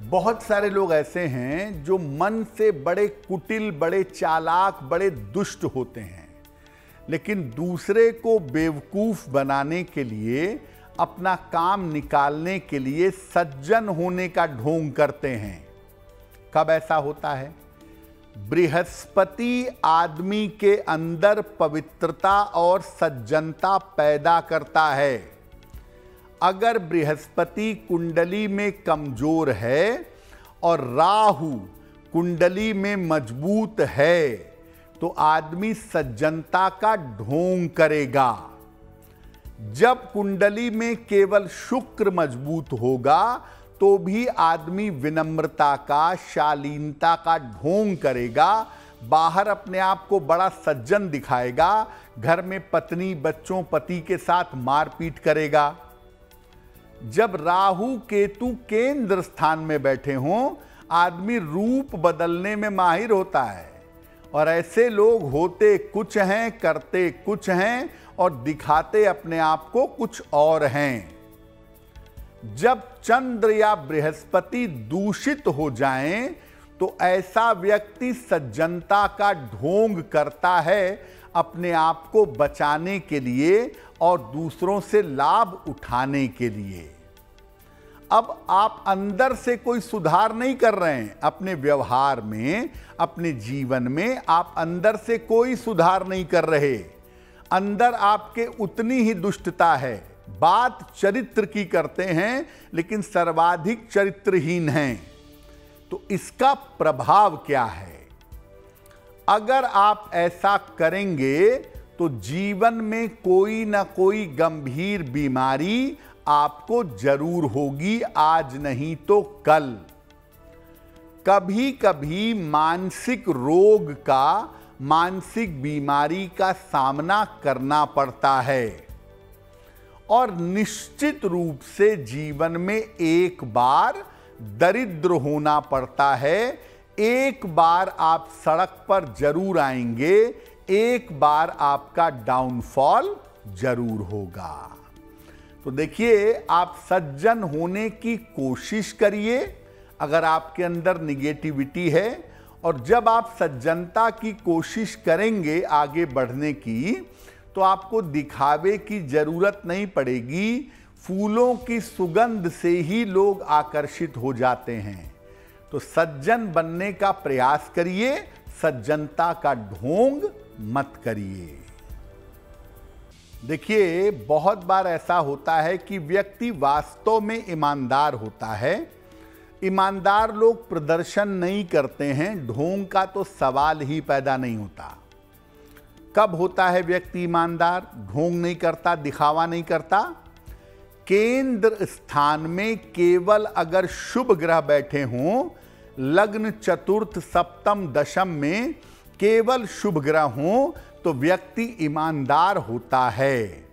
बहुत सारे लोग ऐसे हैं जो मन से बड़े कुटिल, बड़े चालाक, बड़े दुष्ट होते हैं, लेकिन दूसरे को बेवकूफ बनाने के लिए, अपना काम निकालने के लिए सज्जन होने का ढोंग करते हैं। कब ऐसा होता है? बृहस्पति आदमी के अंदर पवित्रता और सज्जनता पैदा करता है। अगर बृहस्पति कुंडली में कमजोर है और राहु कुंडली में मजबूत है तो आदमी सज्जनता का ढोंग करेगा। जब कुंडली में केवल शुक्र मजबूत होगा तो भी आदमी विनम्रता का, शालीनता का ढोंग करेगा, बाहर अपने आप को बड़ा सज्जन दिखाएगा, घर में पत्नी, बच्चों, पति के साथ मारपीट करेगा। जब राहु केतु केंद्र स्थान में बैठे हों, आदमी रूप बदलने में माहिर होता है और ऐसे लोग होते कुछ हैं, करते कुछ हैं और दिखाते अपने आप को कुछ और हैं। जब चंद्र या बृहस्पति दूषित हो जाएं तो ऐसा व्यक्ति सज्जनता का ढोंग करता है अपने आप को बचाने के लिए और दूसरों से लाभ उठाने के लिए। अब आप अंदर से कोई सुधार नहीं कर रहे हैं अपने व्यवहार में, अपने जीवन में आप अंदर से कोई सुधार नहीं कर रहे। अंदर आपके उतनी ही दुष्टता है। बात चरित्र की करते हैं लेकिन सर्वाधिक चरित्रहीन हैं। तो इसका प्रभाव क्या है? अगर आप ऐसा करेंगे तो जीवन में कोई ना कोई गंभीर बीमारी आपको जरूर होगी, आज नहीं तो कल। कभी कभी मानसिक रोग का, मानसिक बीमारी का सामना करना पड़ता है और निश्चित रूप से जीवन में एक बार दरिद्र होना पड़ता है। एक बार आप सड़क पर जरूर आएंगे, एक बार आपका डाउनफॉल जरूर होगा। तो देखिए, आप सज्जन होने की कोशिश करिए अगर आपके अंदर निगेटिविटी है, और जब आप सज्जनता की कोशिश करेंगे आगे बढ़ने की तो आपको दिखावे की जरूरत नहीं पड़ेगी। फूलों की सुगंध से ही लोग आकर्षित हो जाते हैं। तो सज्जन बनने का प्रयास करिए, सज्जनता का ढोंग मत करिए। देखिए, बहुत बार ऐसा होता है कि व्यक्ति वास्तव में ईमानदार होता है। ईमानदार लोग प्रदर्शन नहीं करते हैं, ढोंग का तो सवाल ही पैदा नहीं होता। कब होता है व्यक्ति ईमानदार? ढोंग नहीं करता, दिखावा नहीं करता। केंद्र स्थान में केवल अगर शुभ ग्रह बैठे हों, लग्न, चतुर्थ, सप्तम, दशम में केवल शुभ ग्रह हों तो व्यक्ति ईमानदार होता है।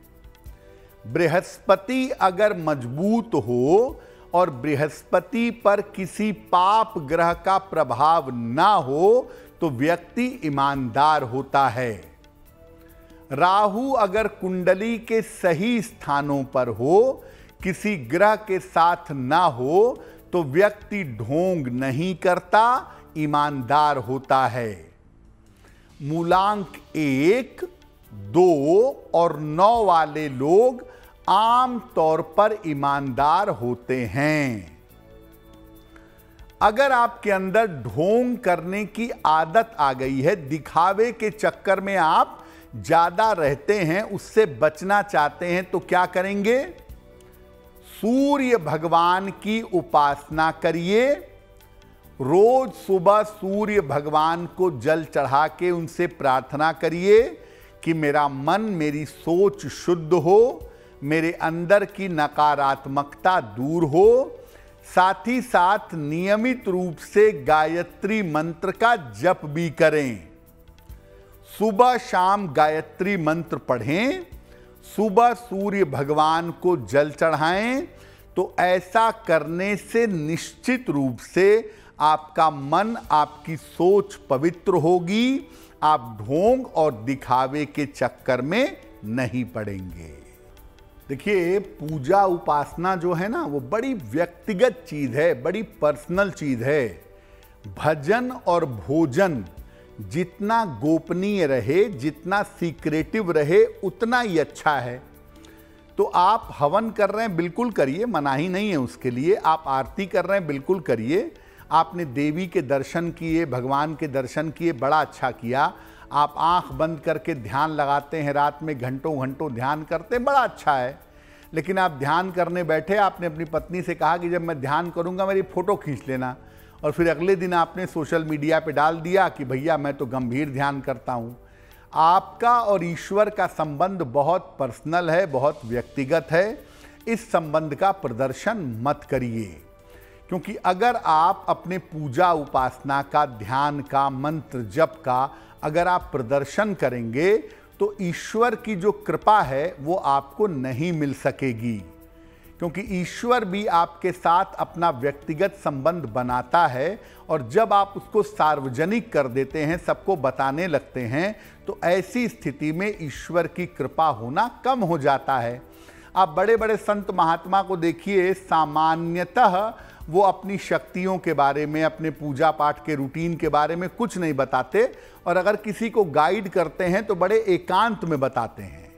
बृहस्पति अगर मजबूत हो और बृहस्पति पर किसी पाप ग्रह का प्रभाव ना हो तो व्यक्ति ईमानदार होता है। राहु अगर कुंडली के सही स्थानों पर हो, किसी ग्रह के साथ ना हो तो व्यक्ति ढोंग नहीं करता, ईमानदार होता है। मूलांक 1, 2 और 9 वाले लोग आम तौर पर ईमानदार होते हैं। अगर आपके अंदर ढोंग करने की आदत आ गई है, दिखावे के चक्कर में आप ज्यादा रहते हैं, उससे बचना चाहते हैं, तो क्या करेंगे? सूर्य भगवान की उपासना करिए। रोज सुबह सूर्य भगवान को जल चढ़ा के उनसे प्रार्थना करिए कि मेरा मन, मेरी सोच शुद्ध हो, मेरे अंदर की नकारात्मकता दूर हो। साथ ही साथ नियमित रूप से गायत्री मंत्र का जप भी करें। सुबह शाम गायत्री मंत्र पढ़ें, सुबह सूर्य भगवान को जल चढ़ाएं। तो ऐसा करने से निश्चित रूप से आपका मन, आपकी सोच पवित्र होगी। आप ढोंग और दिखावे के चक्कर में नहीं पड़ेंगे। देखिए, पूजा उपासना जो है ना, वो बड़ी व्यक्तिगत चीज है, बड़ी पर्सनल चीज है। भजन और भोजन जितना गोपनीय रहे, जितना सीक्रेटिव रहे, उतना ही अच्छा है। तो आप हवन कर रहे हैं, बिल्कुल करिए, मनाही नहीं है उसके लिए। आप आरती कर रहे हैं, बिल्कुल करिए। आपने देवी के दर्शन किए, भगवान के दर्शन किए, बड़ा अच्छा किया। आप आंख बंद करके ध्यान लगाते हैं, रात में घंटों घंटों ध्यान करते हैं, बड़ा अच्छा है। लेकिन आप ध्यान करने बैठे, आपने अपनी पत्नी से कहा कि जब मैं ध्यान करूंगा मेरी फोटो खींच लेना, और फिर अगले दिन आपने सोशल मीडिया पे डाल दिया कि भैया मैं तो गंभीर ध्यान करता हूं। आपका और ईश्वर का संबंध बहुत पर्सनल है, बहुत व्यक्तिगत है। इस संबंध का प्रदर्शन मत करिए, क्योंकि अगर आप अपने पूजा उपासना का, ध्यान का, मंत्र जप का अगर आप प्रदर्शन करेंगे तो ईश्वर की जो कृपा है वो आपको नहीं मिल सकेगी, क्योंकि ईश्वर भी आपके साथ अपना व्यक्तिगत संबंध बनाता है। और जब आप उसको सार्वजनिक कर देते हैं, सबको बताने लगते हैं, तो ऐसी स्थिति में ईश्वर की कृपा होना कम हो जाता है। आप बड़े बड़े संत महात्मा को देखिए, सामान्यतः वो अपनी शक्तियों के बारे में, अपने पूजा पाठ के रूटीन के बारे में कुछ नहीं बताते, और अगर किसी को गाइड करते हैं तो बड़े एकांत में बताते हैं।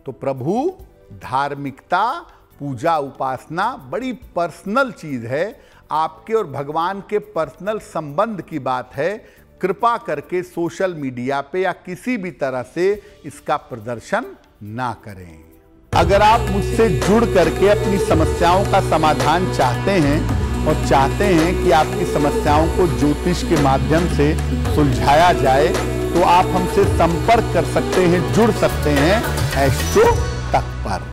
तो प्रभु, धार्मिकता, पूजा उपासना बड़ी पर्सनल चीज है, आपके और भगवान के पर्सनल संबंध की बात है। कृपा करके सोशल मीडिया पे या किसी भी तरह से इसका प्रदर्शन ना करें। अगर आप मुझसे जुड़ करके अपनी समस्याओं का समाधान चाहते हैं और चाहते हैं कि आपकी समस्याओं को ज्योतिष के माध्यम से सुलझाया जाए, तो आप हमसे संपर्क कर सकते हैं, जुड़ सकते हैं एस्ट्रो तक पर।